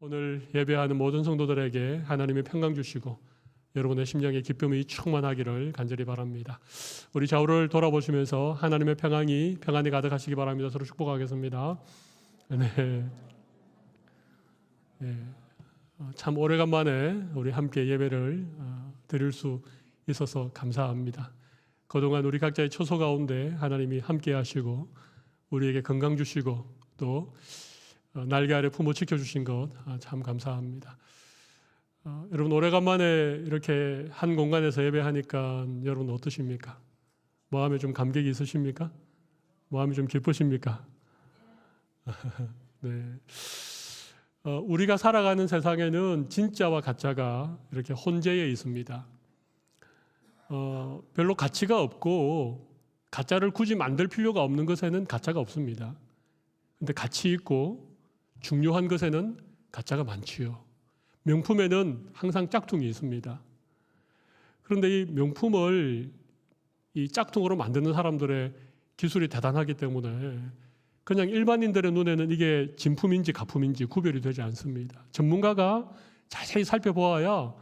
오늘 예배하는 모든 성도들에게 하나님의 평강 주시고 여러분의 심령에 기쁨이 충만하기를 간절히 바랍니다. 우리 좌우를 돌아보시면서 하나님의 평안이 가득하시기 바랍니다. 서로 축복하겠습니다. 네. 네. 참 오래간만에 우리 함께 예배를 드릴 수 있어서 감사합니다. 그동안 우리 각자의 처소 가운데 하나님이 함께 하시고 우리에게 건강 주시고 또 날개 아래 품어 지켜주신 것 참 감사합니다. 여러분 오래간만에 이렇게 한 공간에서 예배하니까 여러분 어떠십니까? 마음에 좀 감격이 있으십니까? 마음이 좀 기쁘십니까? 네. 우리가 살아가는 세상에는 진짜와 가짜가 이렇게 혼재해 있습니다. 별로 가치가 없고 가짜를 굳이 만들 필요가 없는 것에는 가짜가 없습니다. 근데 가치 있고 중요한 것에는 가짜가 많지요. 명품에는 항상 짝퉁이 있습니다. 그런데 이 명품을 이 짝퉁으로 만드는 사람들의 기술이 대단하기 때문에 그냥 일반인들의 눈에는 이게 진품인지 가품인지 구별이 되지 않습니다. 전문가가 자세히 살펴보아야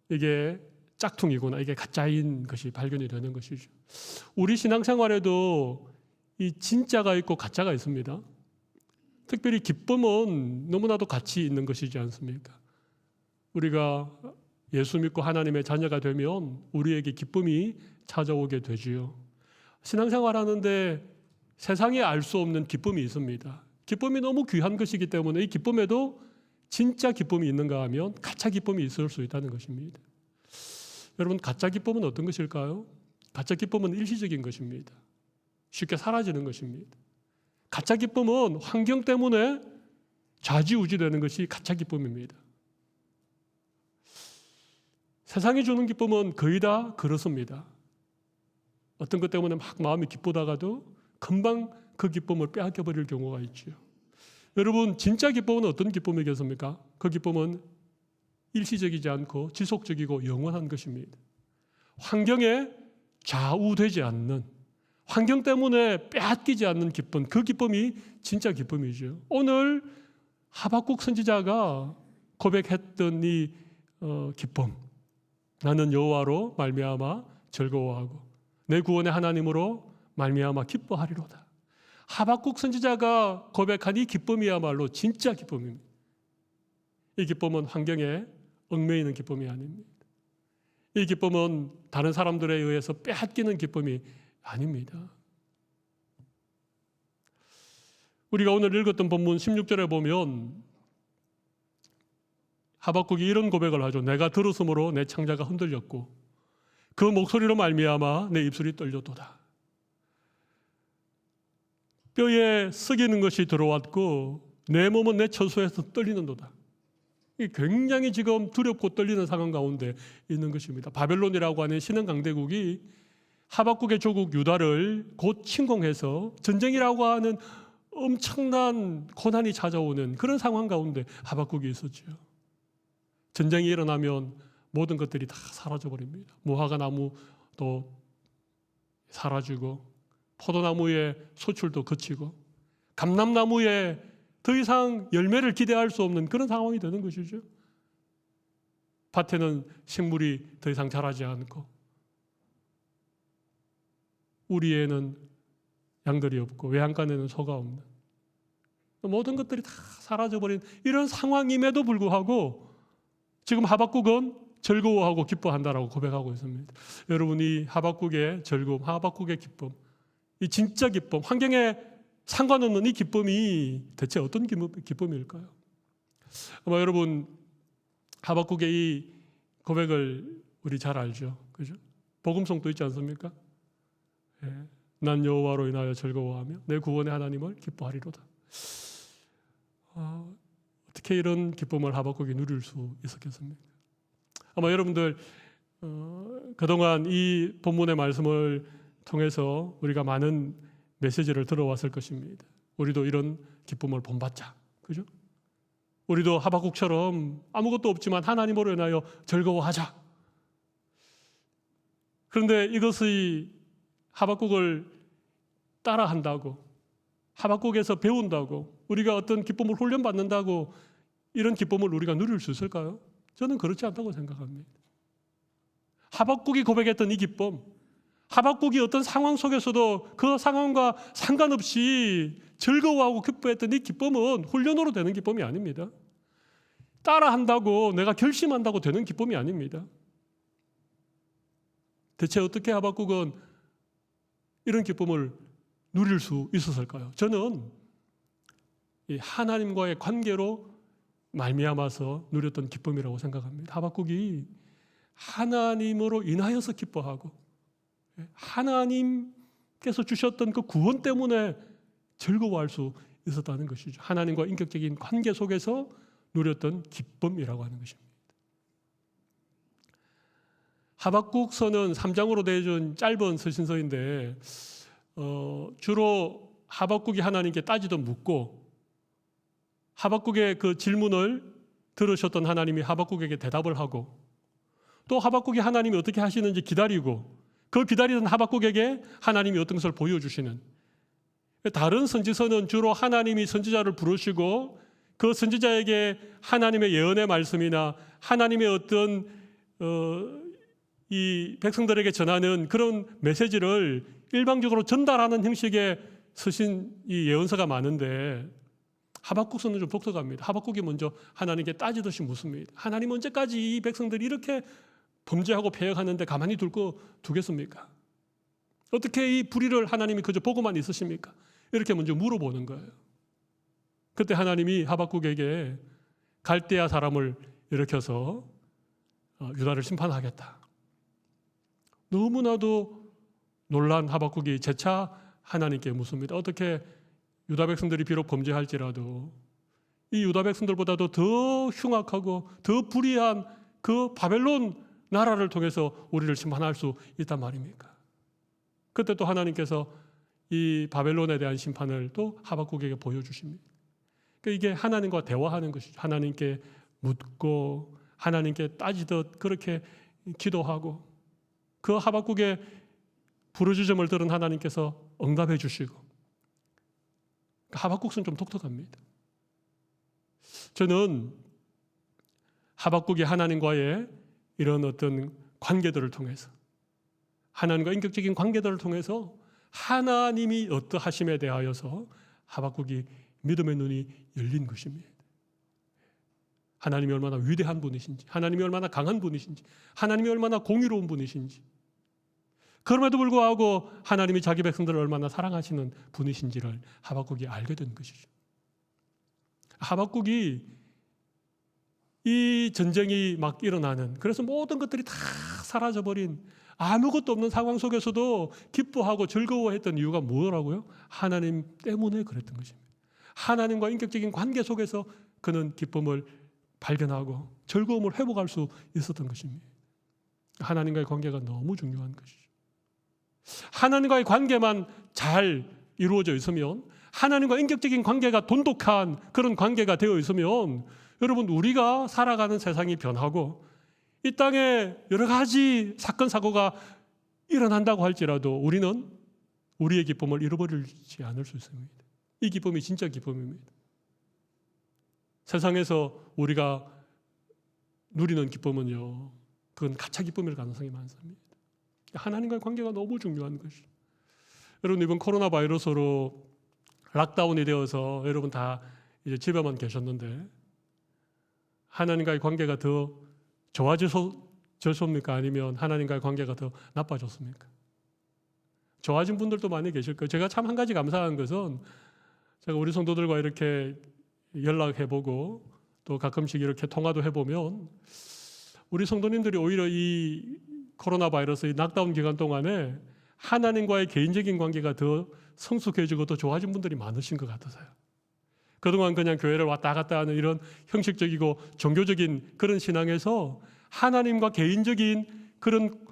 이게 짝퉁이구나, 이게 가짜인 것이 발견이 되는 것이죠. 우리 신앙생활에도 이 진짜가 있고 가짜가 있습니다. 특별히 기쁨은 너무나도 가치 있는 것이지 않습니까? 우리가 예수 믿고 하나님의 자녀가 되면 우리에게 기쁨이 찾아오게 되지요. 신앙생활 하는데 세상에 알 수 없는 기쁨이 있습니다. 기쁨이 너무 귀한 것이기 때문에 이 기쁨에도 진짜 기쁨이 있는가 하면 가짜 기쁨이 있을 수 있다는 것입니다. 여러분, 가짜 기쁨은 어떤 것일까요? 가짜 기쁨은 일시적인 것입니다. 쉽게 사라지는 것입니다. 가짜 기쁨은 환경 때문에 좌지우지되는 것이 가짜 기쁨입니다. 세상이 주는 기쁨은 거의 다 그렇습니다. 어떤 것 때문에 막 마음이 기쁘다가도 금방 그 기쁨을 빼앗겨 버릴 경우가 있죠. 여러분, 진짜 기쁨은 어떤 기쁨이겠습니까? 그 기쁨은 일시적이지 않고 지속적이고 영원한 것입니다. 환경에 좌우되지 않는, 환경 때문에 빼앗기지 않는 기쁨, 그 기쁨이 진짜 기쁨이죠. 오늘 하박국 선지자가 고백했던 이 기쁨, 나는 여호와로 말미암아 즐거워하고 내 구원의 하나님으로 말미암아 기뻐하리로다. 하박국 선지자가 고백한 이 기쁨이야말로 진짜 기쁨입니다. 이 기쁨은 환경에 얽매이는 기쁨이 아닙니다. 이 기쁨은 다른 사람들에 의해서 빼앗기는 기쁨이 아닙니다. 우리가 오늘 읽었던 본문 16절에 보면 하박국이 이런 고백을 하죠. 내가 들었으므로 내 창자가 흔들렸고 그 목소리로 말미암아 내 입술이 떨렸도다. 뼈에 썩이는 것이 들어왔고 내 몸은 내 처소에서 떨리는도다. 굉장히 지금 두렵고 떨리는 상황 가운데 있는 것입니다. 바벨론이라고 하는 신흥 강대국이 하박국의 조국 유다를 곧 침공해서 전쟁이라고 하는 엄청난 고난이 찾아오는 그런 상황 가운데 하박국이 있었죠. 전쟁이 일어나면 모든 것들이 다 사라져버립니다. 무화과 나무도 사라지고 포도나무의 소출도 그치고 감람나무에 더 이상 열매를 기대할 수 없는 그런 상황이 되는 것이죠. 밭에는 식물이 더 이상 자라지 않고 우리에는 양들이 없고 외양간에는 소가 없는 모든 것들이 다 사라져버린 이런 상황임에도 불구하고 지금 하박국은 즐거워하고 기뻐한다라고 고백하고 있습니다. 여러분이 하박국의 즐거움, 하박국의 기쁨, 이 진짜 기쁨, 환경에 상관없는 이 기쁨이 대체 어떤 기쁨일까요? 아마 여러분 하박국의 이 고백을 우리 잘 알죠, 그죠? 복음성도 있지 않습니까? 예. 난 여호와로 인하여 즐거워하며 내 구원의 하나님을 기뻐하리로다. 어떻게 이런 기쁨을 하박국이 누릴 수 있었겠습니까? 아마 여러분들 그동안 이 본문의 말씀을 통해서 우리가 많은 메시지를 들어왔을 것입니다. 우리도 이런 기쁨을 본받자, 그죠? 우리도 하박국처럼 아무것도 없지만 하나님으로 인하여 즐거워하자. 그런데 이것이 하박국을 따라한다고, 하박국에서 배운다고, 우리가 어떤 기쁨을 훈련받는다고 이런 기쁨을 우리가 누릴 수 있을까요? 저는 그렇지 않다고 생각합니다. 하박국이 고백했던 이 기쁨, 하박국이 어떤 상황 속에서도 그 상황과 상관없이 즐거워하고 기뻐했던 이 기쁨은 훈련으로 되는 기쁨이 아닙니다. 따라한다고 내가 결심한다고 되는 기쁨이 아닙니다. 대체 어떻게 하박국은 이런 기쁨을 누릴 수 있었을까요? 저는 이 하나님과의 관계로 말미암아서 누렸던 기쁨이라고 생각합니다. 하박국이 하나님으로 인하여서 기뻐하고 하나님께서 주셨던 그 구원 때문에 즐거워할 수 있었다는 것이죠. 하나님과 인격적인 관계 속에서 누렸던 기쁨이라고 하는 것입니다. 하박국서는 3장으로 되어준 짧은 서신서인데 주로 하박국이 하나님께 따지던 묻고 하박국의 그 질문을 들으셨던 하나님이 하박국에게 대답을 하고 또 하박국이 하나님이 어떻게 하시는지 기다리고 그 기다리던 하박국에게 하나님이 어떤 것을 보여주시는, 다른 선지서는 주로 하나님이 선지자를 부르시고 그 선지자에게 하나님의 예언의 말씀이나 하나님의 어떤 이 백성들에게 전하는 그런 메시지를 일방적으로 전달하는 형식의 서신 이 예언서가 많은데 하박국서는 좀 독특합니다. 하박국이 먼저 하나님께 따지듯이 묻습니다. 하나님 언제까지 이 백성들이 이렇게 범죄하고 패역하는데 가만히 두겠습니까? 어떻게 이 불의를 하나님이 그저 보고만 있으십니까? 이렇게 먼저 물어보는 거예요. 그때 하나님이 하박국에게 갈대아 사람을 일으켜서 유다를 심판하겠다. 너무나도 놀란 하박국이 재차 하나님께 묻습니다. 어떻게 유다 백성들이 비록 범죄할지라도 이 유다 백성들보다도 더 흉악하고 더 불의한 그 바벨론 나라를 통해서 우리를 심판할 수 있단 말입니까? 그때 또 하나님께서 이 바벨론에 대한 심판을 또 하박국에게 보여주십니다. 그러니까 이게 하나님과 대화하는 것이죠. 하나님께 묻고 하나님께 따지듯 그렇게 기도하고 그 하박국의 부르짖음을 들은 하나님께서 응답해 주시고, 하박국은 좀 독특합니다. 저는 하박국이 하나님과의 이런 어떤 관계들을 통해서 하나님과 인격적인 관계들을 통해서 하나님이 어떠하심에 대하여서 하박국이 믿음의 눈이 열린 것입니다. 하나님이 얼마나 위대한 분이신지, 하나님이 얼마나 강한 분이신지, 하나님이 얼마나 공의로운 분이신지, 그럼에도 불구하고 하나님이 자기 백성들을 얼마나 사랑하시는 분이신지를 하박국이 알게 된 것이죠. 하박국이 이 전쟁이 막 일어나는, 그래서 모든 것들이 다 사라져버린 아무것도 없는 상황 속에서도 기뻐하고 즐거워했던 이유가 뭐라고요? 하나님 때문에 그랬던 것입니다. 하나님과 인격적인 관계 속에서 그는 기쁨을 발견하고 즐거움을 회복할 수 있었던 것입니다. 하나님과의 관계가 너무 중요한 것이죠. 하나님과의 관계만 잘 이루어져 있으면, 하나님과 인격적인 관계가 돈독한 그런 관계가 되어 있으면 여러분, 우리가 살아가는 세상이 변하고 이 땅에 여러 가지 사건 사고가 일어난다고 할지라도 우리는 우리의 기쁨을 잃어버리지 않을 수 있습니다. 이 기쁨이 진짜 기쁨입니다. 세상에서 우리가 누리는 기쁨은요, 그건 가짜 기쁨일 가능성이 많습니다. 하나님과의 관계가 너무 중요한 것이죠. 여러분, 이번 코로나 바이러스로 락다운이 되어서 여러분 다 이제 집에만 계셨는데 하나님과의 관계가 더 좋아졌습니까? 아니면 하나님과의 관계가 더 나빠졌습니까? 좋아진 분들도 많이 계실 거예요. 제가 참 한 가지 감사한 것은 제가 우리 성도들과 이렇게 연락해보고 또 가끔씩 이렇게 통화도 해보면 우리 성도님들이 오히려 이 코로나 바이러스 이 락다운 기간 동안에 하나님과의 개인적인 관계가 더 성숙해지고 더 좋아진 분들이 많으신 것 같아서요. 그동안 그냥 교회를 왔다 갔다 하는 이런 형식적이고 종교적인 그런 신앙에서 하나님과 개인적인 그런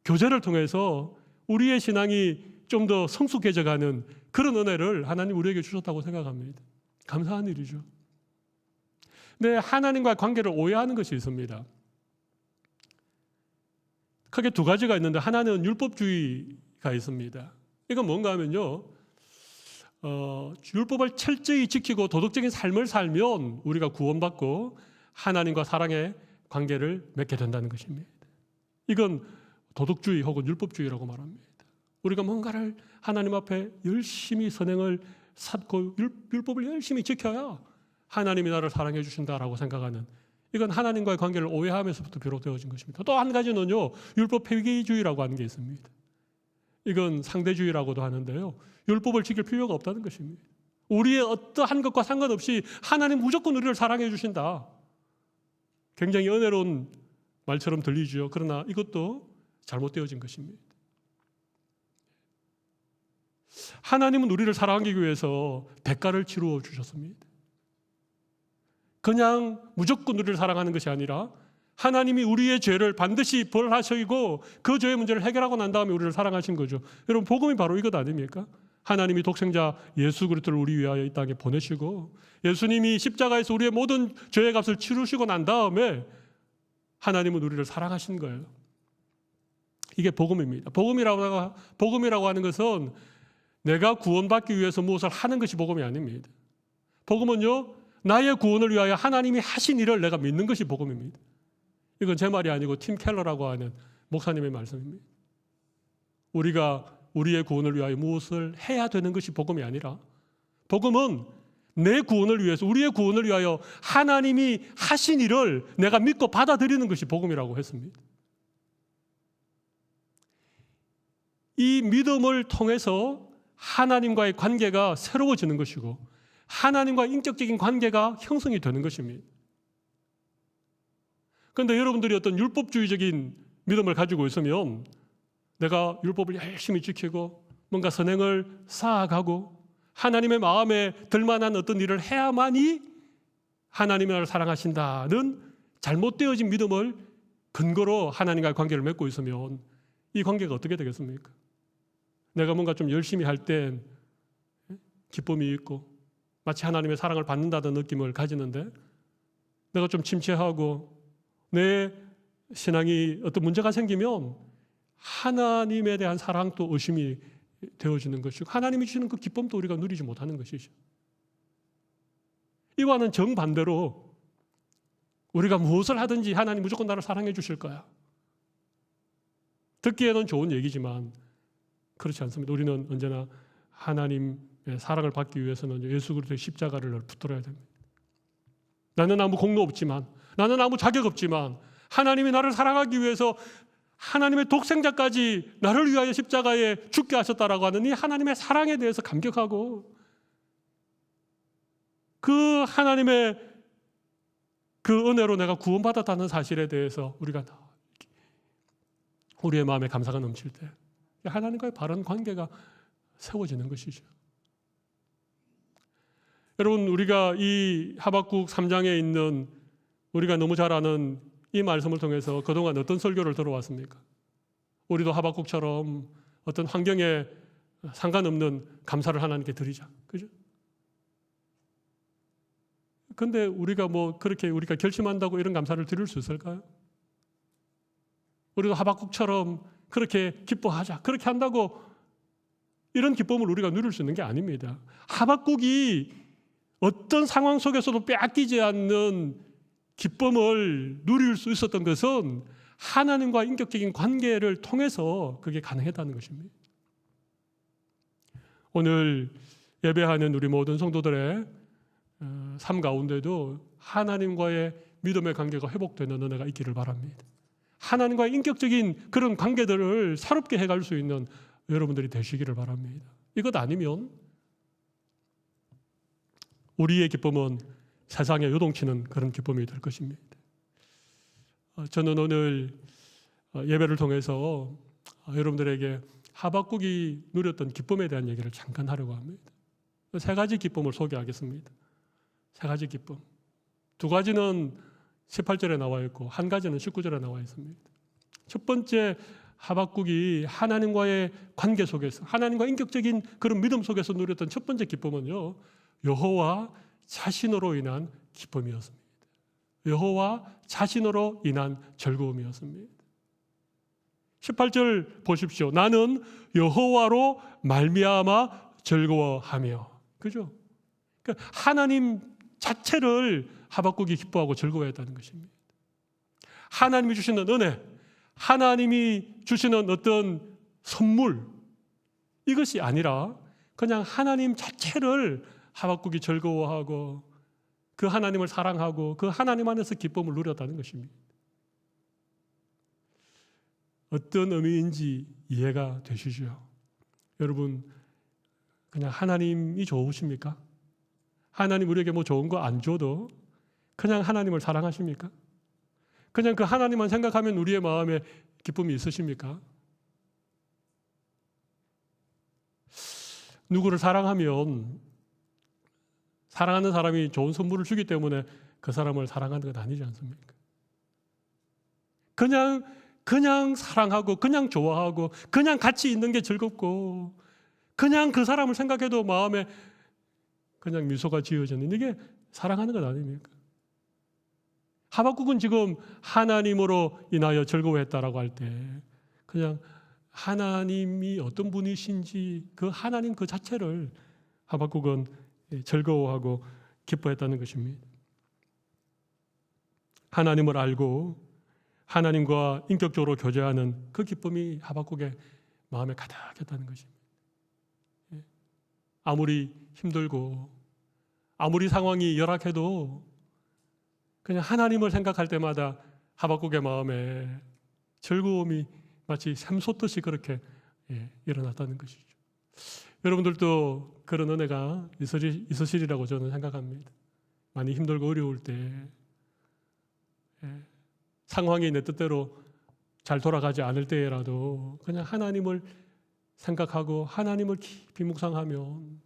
교제를 통해서 우리의 신앙이 좀 더 성숙해져가는 그런 은혜를 하나님 우리에게 주셨다고 생각합니다. 감사한 일이죠. 근데 하나님과의 관계를 오해하는 것이 있습니다. 크게 두 가지가 있는데 하나는 율법주의가 있습니다. 이건 뭔가 하면요, 율법을 철저히 지키고 도덕적인 삶을 살면 우리가 구원받고 하나님과 사랑의 관계를 맺게 된다는 것입니다. 이건 도덕주의 혹은 율법주의라고 말합니다. 우리가 뭔가를 하나님 앞에 열심히 선행을 쌓고 율법을 열심히 지켜야 하나님이 나를 사랑해 주신다라고 생각하는, 이건 하나님과의 관계를 오해하면서부터 비롯되어진 것입니다. 또 한 가지는요, 율법 폐기주의라고 하는 게 있습니다. 이건 상대주의라고도 하는데요, 율법을 지킬 필요가 없다는 것입니다. 우리의 어떠한 것과 상관없이 하나님 무조건 우리를 사랑해 주신다. 굉장히 은혜로운 말처럼 들리죠. 그러나 이것도 잘못되어진 것입니다. 하나님은 우리를 사랑하기 위해서 대가를 치루어 주셨습니다. 그냥 무조건 우리를 사랑하는 것이 아니라 하나님이 우리의 죄를 반드시 벌하시고 그 죄의 문제를 해결하고 난 다음에 우리를 사랑하신 거죠. 여러분, 복음이 바로 이것 아닙니까? 하나님이 독생자 예수 그리스도를 우리 위하여 이 땅에 보내시고 예수님이 십자가에서 우리의 모든 죄의 값을 치르시고 난 다음에 하나님은 우리를 사랑하신 거예요. 이게 복음입니다. 복음이라고 하는 것은 내가 구원받기 위해서 무엇을 하는 것이 복음이 아닙니다. 복음은요, 나의 구원을 위하여 하나님이 하신 일을 내가 믿는 것이 복음입니다. 이건 제 말이 아니고 팀 켈러라고 하는 목사님의 말씀입니다. 우리가 우리의 구원을 위하여 무엇을 해야 되는 것이 복음이 아니라, 복음은 내 구원을 위해서, 우리의 구원을 위하여 하나님이 하신 일을 내가 믿고 받아들이는 것이 복음이라고 했습니다. 이 믿음을 통해서 하나님과의 관계가 새로워지는 것이고 하나님과 인격적인 관계가 형성이 되는 것입니다. 그런데 여러분들이 어떤 율법주의적인 믿음을 가지고 있으면 내가 율법을 열심히 지키고 뭔가 선행을 쌓아가고 하나님의 마음에 들만한 어떤 일을 해야만이 하나님이 나를 사랑하신다는 잘못되어진 믿음을 근거로 하나님과의 관계를 맺고 있으면 이 관계가 어떻게 되겠습니까? 내가 뭔가 좀 열심히 할 땐 기쁨이 있고 마치 하나님의 사랑을 받는다는 느낌을 가지는데, 내가 좀 침체하고 내 신앙이 어떤 문제가 생기면 하나님에 대한 사랑도 의심이 되어지는 것이고 하나님이 주시는 그 기쁨도 우리가 누리지 못하는 것이죠. 이와는 정반대로 우리가 무엇을 하든지 하나님 무조건 나를 사랑해 주실 거야. 듣기에는 좋은 얘기지만 그렇지 않습니다. 우리는 언제나 하나님의 사랑을 받기 위해서는 예수 그리스도의 십자가를 붙들어야 됩니다. 나는 아무 공로 없지만, 나는 아무 자격 없지만 하나님이 나를 사랑하기 위해서 하나님의 독생자까지 나를 위하여 십자가에 죽게 하셨다라고 하는 이 하나님의 사랑에 대해서 감격하고 그 하나님의 그 은혜로 내가 구원받았다는 사실에 대해서 우리가 우리의 마음에 감사가 넘칠 때 하나님과의 바른 관계가 세워지는 것이죠. 여러분, 우리가 이 하박국 3장에 있는 우리가 너무 잘 아는 이 말씀을 통해서 그동안 어떤 설교를 들어왔습니까? 우리도 하박국처럼 어떤 환경에 상관없는 감사를 하나님께 드리자. 그죠? 근데 우리가 그렇게 우리가 결심한다고 이런 감사를 드릴 수 있을까요? 우리도 하박국처럼 그렇게 기뻐하자. 그렇게 한다고 이런 기쁨을 우리가 누릴 수 있는 게 아닙니다. 하박국이 어떤 상황 속에서도 빼앗기지 않는 기쁨을 누릴 수 있었던 것은 하나님과 인격적인 관계를 통해서 그게 가능했다는 것입니다. 오늘 예배하는 우리 모든 성도들의 삶 가운데도 하나님과의 믿음의 관계가 회복되는 은혜가 있기를 바랍니다. 하나님과의 인격적인 그런 관계들을 새롭게 해갈 수 있는 여러분들이 되시기를 바랍니다. 이것 아니면 우리의 기쁨은 세상에 요동치는 그런 기쁨이 될 것입니다. 저는 오늘 예배를 통해서 여러분들에게 하박국이 누렸던 기쁨에 대한 얘기를 잠깐 하려고 합니다. 세 가지 기쁨을 소개하겠습니다. 세 가지 기쁨. 두 가지는 18절에 나와 있고 한 가지는 19절에 나와 있습니다. 첫 번째, 하박국이 하나님과의 관계 속에서, 하나님과 인격적인 그런 믿음 속에서 누렸던 첫 번째 기쁨은요, 여호와 자신으로 인한 기쁨이었습니다. 여호와 자신으로 인한 즐거움이었습니다. 18절 보십시오. 나는 여호와로 말미암아 즐거워하며. 그죠? 그러니까 하나님 자체를 하박국이 기뻐하고 즐거워했다는 것입니다. 하나님이 주시는 은혜, 하나님이 주시는 어떤 선물, 이것이 아니라 그냥 하나님 자체를 하박국이 즐거워하고 그 하나님을 사랑하고 그 하나님 안에서 기쁨을 누렸다는 것입니다. 어떤 의미인지 이해가 되시죠? 여러분, 그냥 하나님이 좋으십니까? 하나님 우리에게 뭐 좋은 거 안 줘도 그냥 하나님을 사랑하십니까? 그냥 그 하나님만 생각하면 우리의 마음에 기쁨이 있으십니까? 누구를 사랑하면 사랑하는 사람이 좋은 선물을 주기 때문에 그 사람을 사랑하는 건 아니지 않습니까? 그냥 사랑하고 그냥 좋아하고 그냥 같이 있는 게 즐겁고 그냥 그 사람을 생각해도 마음에 그냥 미소가 지어지는 이게 사랑하는 것 아닙니까? 하박국은 지금 하나님으로 인하여 즐거워했다라고 할 때 그냥 하나님이 어떤 분이신지 그 하나님 그 자체를 하박국은 즐거워하고 기뻐했다는 것입니다. 하나님을 알고 하나님과 인격적으로 교제하는 그 기쁨이 하박국의 마음에 가득했다는 것입니다. 아무리 힘들고 아무리 상황이 열악해도 그냥 하나님을 생각할 때마다 하박국의 마음에 즐거움이 마치 샘솟듯이 그렇게 일어났다는 것이죠. 여러분들도 그런 은혜가 있으시리라고 저는 생각합니다. 많이 힘들고 어려울 때 상황이 내 뜻대로 잘 돌아가지 않을 때라도 그냥 하나님을 생각하고 하나님을 깊이 묵상하면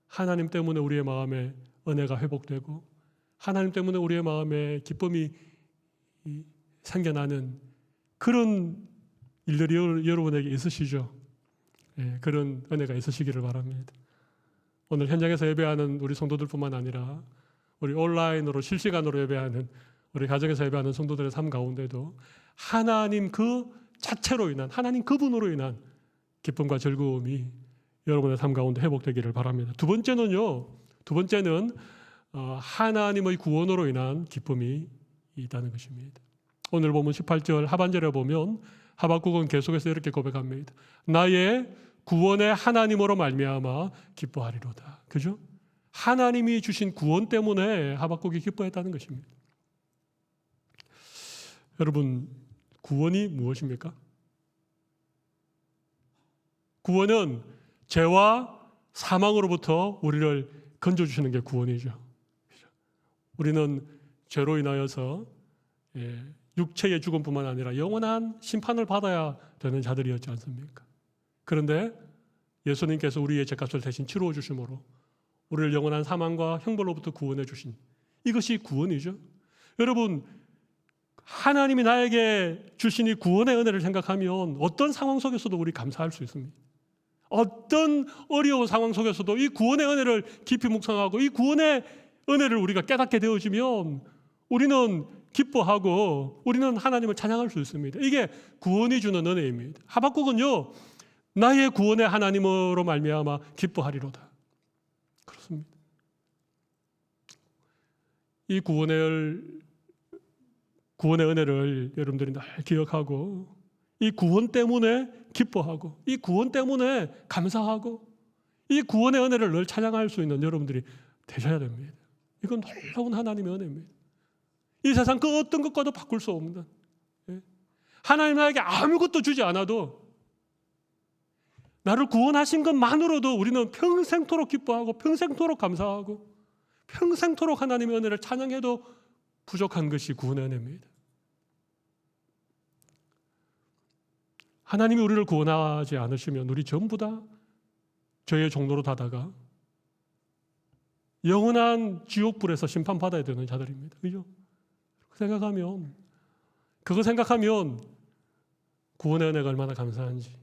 하나님 때문에 우리의 마음에 은혜가 회복되고 하나님 때문에 우리의 마음에 기쁨이 생겨나는 그런 일들이 여러분에게 있으시죠? 그런 은혜가 있으시기를 바랍니다. 오늘 현장에서 예배하는 우리 성도들뿐만 아니라 우리 온라인으로 실시간으로 예배하는 우리 가정에서 예배하는 성도들의 삶 가운데도 하나님 그 자체로 인한 하나님 그분으로 인한 기쁨과 즐거움이 여러분의 삶 가운데 회복되기를 바랍니다. 두 번째는 하나님의 구원으로 인한 기쁨이 있다는 것입니다. 오늘 보면 18절 하반절에 보면 하박국은 계속해서 이렇게 고백합니다. 나의 구원의 하나님으로 말미암아 기뻐하리로다. 그죠? 하나님이 주신 구원 때문에 하박국이 기뻐했다는 것입니다. 여러분, 구원이 무엇입니까? 구원은 죄와 사망으로부터 우리를 건져주시는 게 구원이죠. 우리는 죄로 인하여서 육체의 죽음뿐만 아니라 영원한 심판을 받아야 되는 자들이었지 않습니까? 그런데 예수님께서 우리의 죄값을 대신 치루어 주심으로 우리를 영원한 사망과 형벌로부터 구원해 주신 이것이 구원이죠. 여러분, 하나님이 나에게 주신 이 구원의 은혜를 생각하면 어떤 상황 속에서도 우리 감사할 수 있습니다. 어떤 어려운 상황 속에서도 이 구원의 은혜를 깊이 묵상하고 이 구원의 은혜를 우리가 깨닫게 되어지면 우리는 기뻐하고 우리는 하나님을 찬양할 수 있습니다. 이게 구원이 주는 은혜입니다. 하박국은요, 나의 구원의 하나님으로 말미암아 기뻐하리로다. 그렇습니다. 이 구원의 은혜를 여러분들이 늘 기억하고 이 구원 때문에 기뻐하고 이 구원 때문에 감사하고 이 구원의 은혜를 늘 찬양할 수 있는 여러분들이 되셔야 됩니다. 이건 놀라운 하나님의 은혜입니다. 이 세상 그 어떤 것과도 바꿀 수 없는 하나님 나에게 아무것도 주지 않아도 나를 구원하신 것만으로도 우리는 평생토록 기뻐하고 평생토록 감사하고 평생토록 하나님의 은혜를 찬양해도 부족한 것이 구원의 은혜입니다. 하나님이 우리를 구원하지 않으시면 우리 전부 다 죄의 종로로 다다가 영원한 지옥불에서 심판받아야 되는 자들입니다. 그죠? 그거 생각하면 구원의 은혜가 얼마나 감사한지.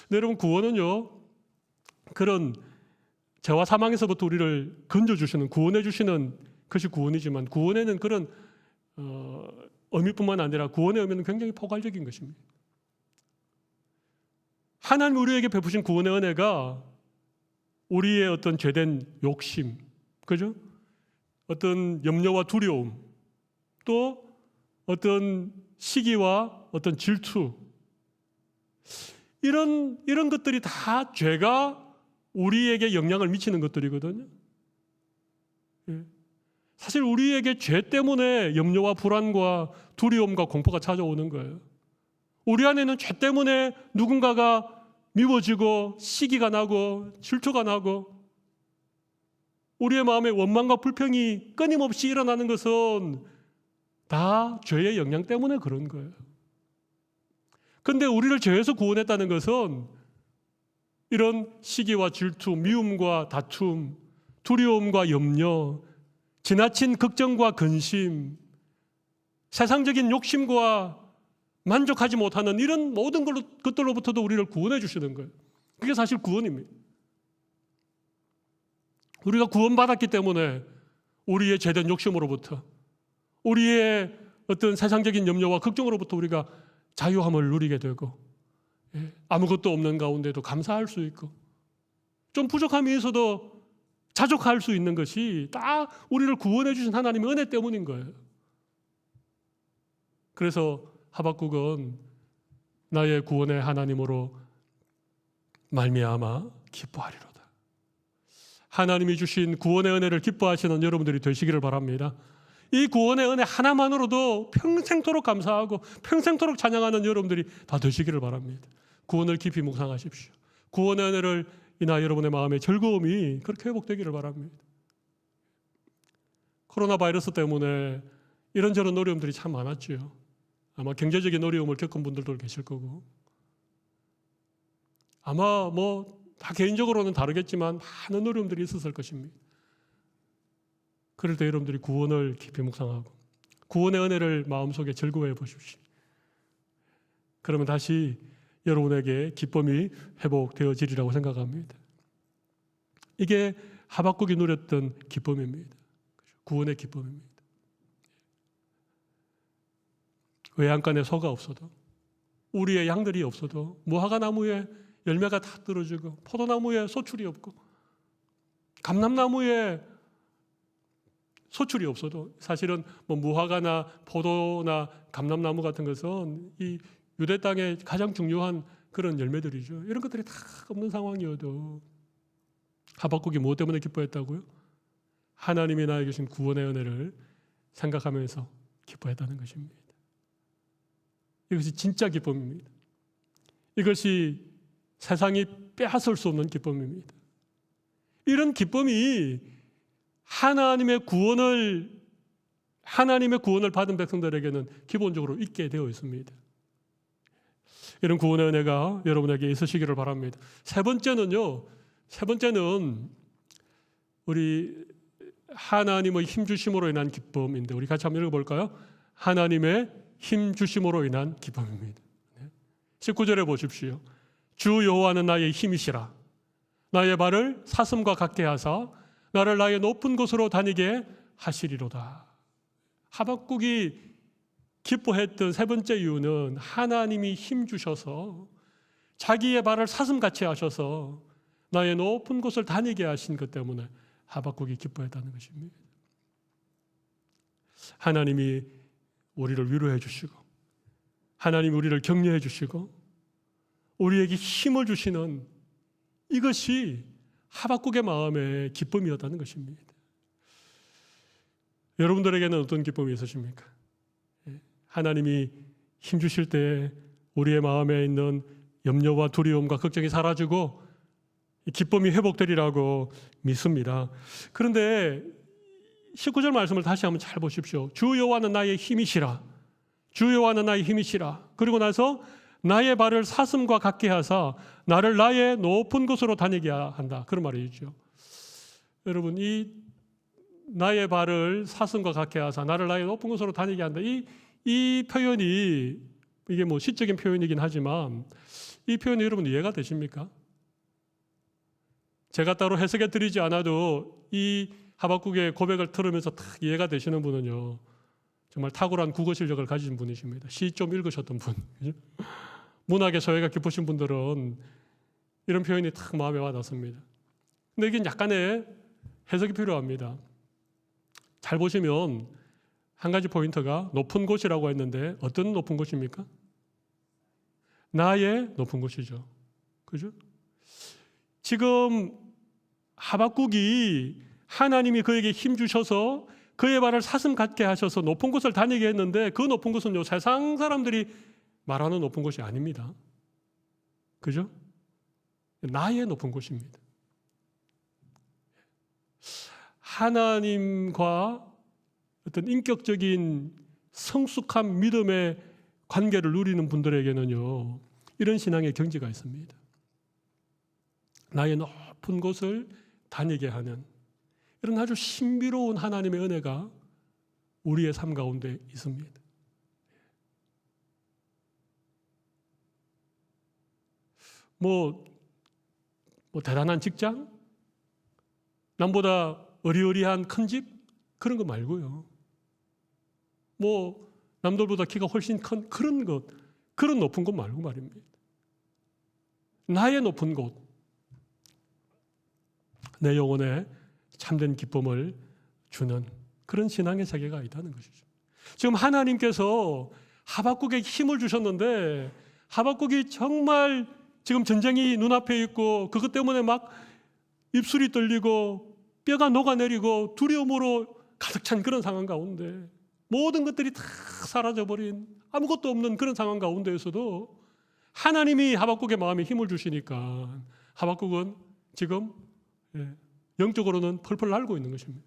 근데 여러분, 구원은요, 그런 죄와 사망에서부터 우리를 건져주시는, 구원해주시는 것이 구원이지만 구원에는 그런 의미뿐만 아니라 구원의 의미는 굉장히 포괄적인 것입니다. 하나님 우리에게 베푸신 구원의 은혜가 우리의 어떤 죄된 욕심, 그죠? 어떤 염려와 두려움, 또 어떤 시기와 어떤 질투, 이런 것들이 다 죄가 우리에게 영향을 미치는 것들이거든요. 사실 우리에게 죄 때문에 염려와 불안과 두려움과 공포가 찾아오는 거예요. 우리 안에는 죄 때문에 누군가가 미워지고 시기가 나고 질투가 나고 우리의 마음에 원망과 불평이 끊임없이 일어나는 것은 다 죄의 영향 때문에 그런 거예요. 그런데 우리를 죄에서 구원했다는 것은 이런 시기와 질투, 미움과 다툼, 두려움과 염려, 지나친 걱정과 근심, 세상적인 욕심과 만족하지 못하는 이런 모든 것들로부터도 우리를 구원해 주시는 거예요. 그게 사실 구원입니다. 우리가 구원받았기 때문에 우리의 죄된 욕심으로부터, 우리의 어떤 세상적인 염려와 걱정으로부터 우리가 자유함을 누리게 되고, 아무것도 없는 가운데도 감사할 수 있고, 좀 부족함이 있어도 자족할 수 있는 것이 다 우리를 구원해 주신 하나님의 은혜 때문인 거예요. 그래서 하박국은 나의 구원의 하나님으로 말미암아 기뻐하리로다. 하나님이 주신 구원의 은혜를 기뻐하시는 여러분들이 되시기를 바랍니다. 이 구원의 은혜 하나만으로도 평생토록 감사하고 평생토록 찬양하는 여러분들이 다 되시기를 바랍니다. 구원을 깊이 묵상하십시오. 구원의 은혜를 인하 여러분의 마음의 즐거움이 그렇게 회복되기를 바랍니다. 코로나 바이러스 때문에 이런저런 어려움들이 참 많았죠. 아마 경제적인 어려움을 겪은 분들도 계실 거고, 아마 다 개인적으로는 다르겠지만 많은 어려움들이 있었을 것입니다. 그럴 때 여러분들이 구원을 깊이 묵상하고 구원의 은혜를 마음속에 즐거워해 보십시오. 그러면 다시 여러분에게 기쁨이 회복되어지리라고 생각합니다. 이게 하박국이 누렸던 기쁨입니다. 구원의 기쁨입니다. 외양간에 소가 없어도, 우리의 양들이 없어도, 무화과 나무에 열매가 다 떨어지고, 포도나무에 소출이 없고, 감람나무에 소출이 없어도, 사실은 무화과나 포도나 감람나무 같은 것은 이 유대 땅의 가장 중요한 그런 열매들이죠. 이런 것들이 다 없는 상황이어도 하박국이 무엇 때문에 기뻐했다고요? 하나님이 나에게 주신 구원의 은혜를 생각하면서 기뻐했다는 것입니다. 이것이 진짜 기쁨입니다. 이것이 세상이 빼앗을 수 없는 기쁨입니다. 이런 기쁨이 하나님의 구원을 받은 백성들에게는 기본적으로 있게 되어 있습니다. 이런 구원의 은혜가 여러분에게 있으시기를 바랍니다. 세 번째는 우리 하나님의 힘 주심으로 인한 기쁨인데, 우리 같이 한번 읽어볼까요? 하나님의 힘 주심으로 인한 기쁨입니다. 19절에 보십시오. 주 여호와는 나의 힘이시라. 나의 발을 사슴과 같게 하사 나를 나의 높은 곳으로 다니게 하시리로다. 하박국이 기뻐했던 세 번째 이유는 하나님이 힘 주셔서 자기의 발을 사슴같이 하셔서 나의 높은 곳을 다니게 하신 것 때문에 하박국이 기뻐했다는 것입니다. 하나님이 우리를 위로해 주시고, 하나님이 우리를 격려해 주시고, 우리에게 힘을 주시는 이것이 하박국의 마음의 기쁨이었다는 것입니다. 여러분들에게는 어떤 기쁨이 있으십니까? 하나님이 힘 주실 때 우리의 마음에 있는 염려와 두려움과 걱정이 사라지고 기쁨이 회복되리라고 믿습니다. 그런데 19절 말씀을 다시 한번 잘 보십시오. 주 여호와는 나의 힘이시라. 주 여호와는 나의 힘이시라. 그리고 나서 나의 발을 사슴과 같게 하사 나를 나의 높은 곳으로 다니게 한다. 그런 말이죠. 여러분, 이 나의 발을 사슴과 같게 하사 나를 나의 높은 곳으로 다니게 한다. 이 표현이, 이게 시적인 표현이긴 하지만 이 표현이 여러분 이해가 되십니까? 제가 따로 해석해 드리지 않아도 이 하박국의 고백을 들으면서 딱 이해가 되시는 분은요, 정말 탁월한 국어 실력을 가진 분이십니다. 시 좀 읽으셨던 분, 문학의 소외가 깊으신 분들은 이런 표현이 딱 마음에 와닿습니다. 근데 이게 약간의 해석이 필요합니다. 잘 보시면 한 가지 포인트가 높은 곳이라고 했는데 어떤 높은 곳입니까? 나의 높은 곳이죠. 그죠? 지금 하박국이 하나님이 그에게 힘 주셔서 그의 발을 사슴 같게 하셔서 높은 곳을 다니게 했는데 그 높은 곳은요, 세상 사람들이 말하는 높은 곳이 아닙니다. 그죠? 나의 높은 곳입니다. 하나님과 어떤 인격적인 성숙한 믿음의 관계를 누리는 분들에게는요, 이런 신앙의 경지가 있습니다. 나의 높은 곳을 다니게 하는 이런 아주 신비로운 하나님의 은혜가 우리의 삶 가운데 있습니다. 뭐 대단한 직장? 남보다 어리어리한 큰 집? 그런 거 말고요. 남들보다 키가 훨씬 큰 그런 것, 그런 높은 곳 말고 말입니다. 나의 높은 곳, 내 영혼에 참된 기쁨을 주는 그런 신앙의 세계가 있다는 것이죠. 지금 하나님께서 하박국에게 힘을 주셨는데 하박국이 정말 지금 전쟁이 눈앞에 있고 그것 때문에 막 입술이 떨리고 뼈가 녹아내리고 두려움으로 가득 찬 그런 상황 가운데 모든 것들이 다 사라져버린 아무것도 없는 그런 상황 가운데에서도 하나님이 하박국의 마음에 힘을 주시니까 하박국은 지금 영적으로는 펄펄 날고 있는 것입니다.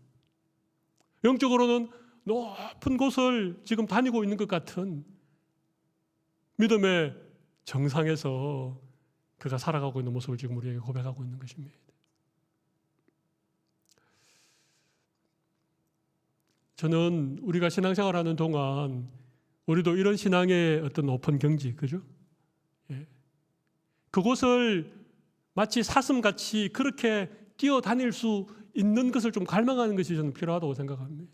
영적으로는 높은 곳을 지금 다니고 있는 것 같은 믿음의 정상에서 그가 살아가고 있는 모습을 지금 우리에게 고백하고 있는 것입니다. 저는 우리가 신앙생활하는 동안 우리도 이런 신앙의 어떤 높은 경지, 그죠? 그곳을 마치 사슴같이 그렇게 뛰어다닐 수 있는 것을 좀 갈망하는 것이 저는 필요하다고 생각합니다.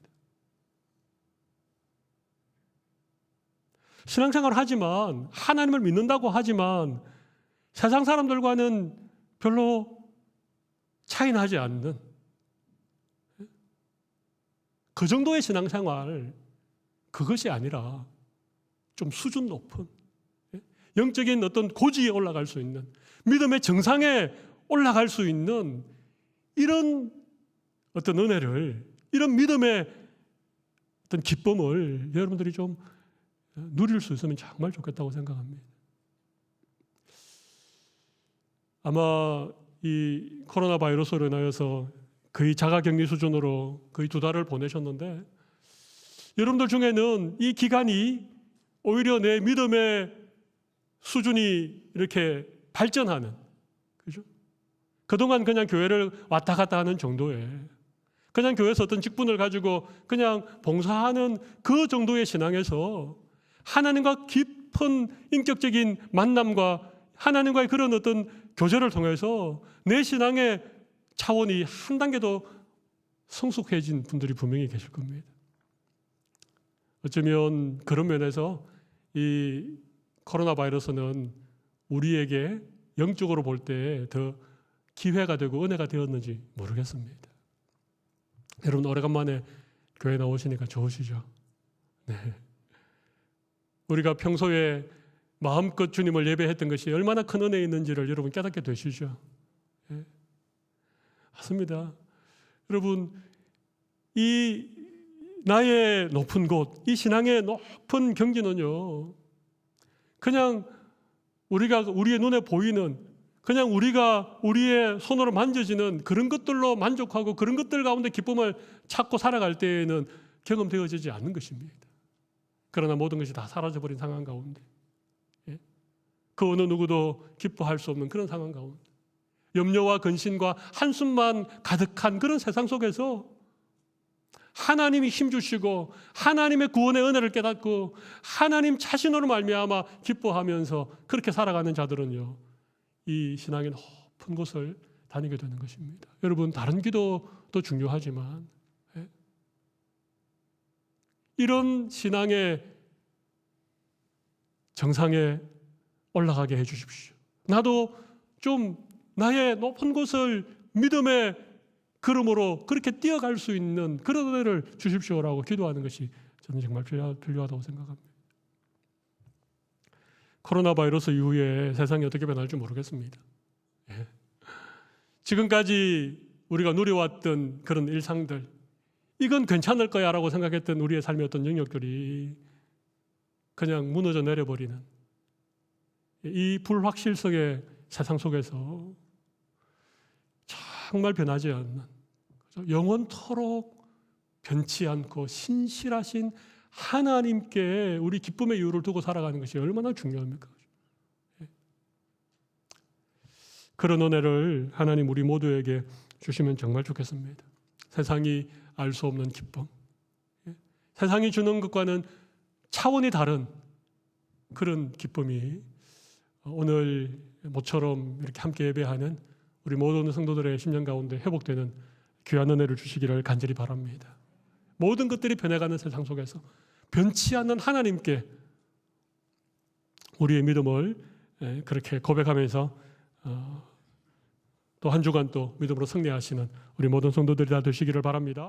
신앙생활을 하지만 하나님을 믿는다고 하지만 세상 사람들과는 별로 차이 나지 않는 그 정도의 신앙생활, 그것이 아니라 좀 수준 높은 영적인 어떤 고지에 올라갈 수 있는 믿음의 정상에 올라갈 수 있는 이런 어떤 은혜를, 이런 믿음의 어떤 기쁨을 여러분들이 좀 누릴 수 있으면 정말 좋겠다고 생각합니다. 아마 이 코로나 바이러스로 인하여서 거의 자가격리 수준으로 거의 2달을 보내셨는데 여러분들 중에는 이 기간이 오히려 내 믿음의 수준이 이렇게 발전하는, 그죠? 그동안 그냥 교회를 왔다 갔다 하는 정도의, 그냥 교회에서 어떤 직분을 가지고 그냥 봉사하는 그 정도의 신앙에서 하나님과 깊은 인격적인 만남과 하나님과의 그런 어떤 교제를 통해서 내 신앙의 차원이 한 단계 더 성숙해진 분들이 분명히 계실 겁니다. 어쩌면 그런 면에서 이 코로나 바이러스는 우리에게 영적으로 볼 때 더 기회가 되고 은혜가 되었는지 모르겠습니다. 여러분 오래간만에 교회 나오시니까 좋으시죠? 네. 우리가 평소에 마음껏 주님을 예배했던 것이 얼마나 큰 은혜 있는지를 여러분 깨닫게 되시죠? 네. 맞습니다. 여러분 이 나의 높은 곳, 이 신앙의 높은 경지는요, 그냥 우리가 우리의 눈에 보이는, 그냥 우리가 우리의 손으로 만져지는 그런 것들로 만족하고 그런 것들 가운데 기쁨을 찾고 살아갈 때에는 경험되어지지 않는 것입니다. 그러나 모든 것이 다 사라져버린 상황 가운데, 그 어느 누구도 기뻐할 수 없는 그런 상황 가운데, 염려와 근심과 한숨만 가득한 그런 세상 속에서 하나님이 힘주시고 하나님의 구원의 은혜를 깨닫고 하나님 자신으로 말미암아 기뻐하면서 그렇게 살아가는 자들은요, 이 신앙의 높은 곳을 다니게 되는 것입니다. 여러분 다른 기도도 중요하지만 이런 신앙의 정상에 올라가게 해 주십시오. 나도 좀 나의 높은 곳을 믿음의 걸음으로 그렇게 뛰어갈 수 있는 그런 은혜를 주십시오라고 기도하는 것이 저는 정말 필요하다고 생각합니다. 코로나 바이러스 이후에 세상이 어떻게 변할지 모르겠습니다. 예. 지금까지 우리가 누려왔던 그런 일상들, 이건 괜찮을 거야 라고 생각했던 우리의 삶의 어떤 영역들이 그냥 무너져 내려버리는 이 불확실성의 세상 속에서 정말 변하지 않는, 영원토록 변치 않고 신실하신 하나님께 우리 기쁨의 이유를 두고 살아가는 것이 얼마나 중요합니까? 그런 은혜를 하나님 우리 모두에게 주시면 정말 좋겠습니다. 세상이 알 수 없는 기쁨, 세상이 주는 것과는 차원이 다른 그런 기쁨이 오늘 모처럼 이렇게 함께 예배하는 우리 모든 성도들의 심령 가운데 회복되는 귀한 은혜를 주시기를 간절히 바랍니다. 모든 것들이 변해가는 세상 속에서 변치 않는 하나님께 우리의 믿음을 그렇게 고백하면서 또 한 주간 또 믿음으로 승리하시는 우리 모든 성도들이 다 되시기를 바랍니다.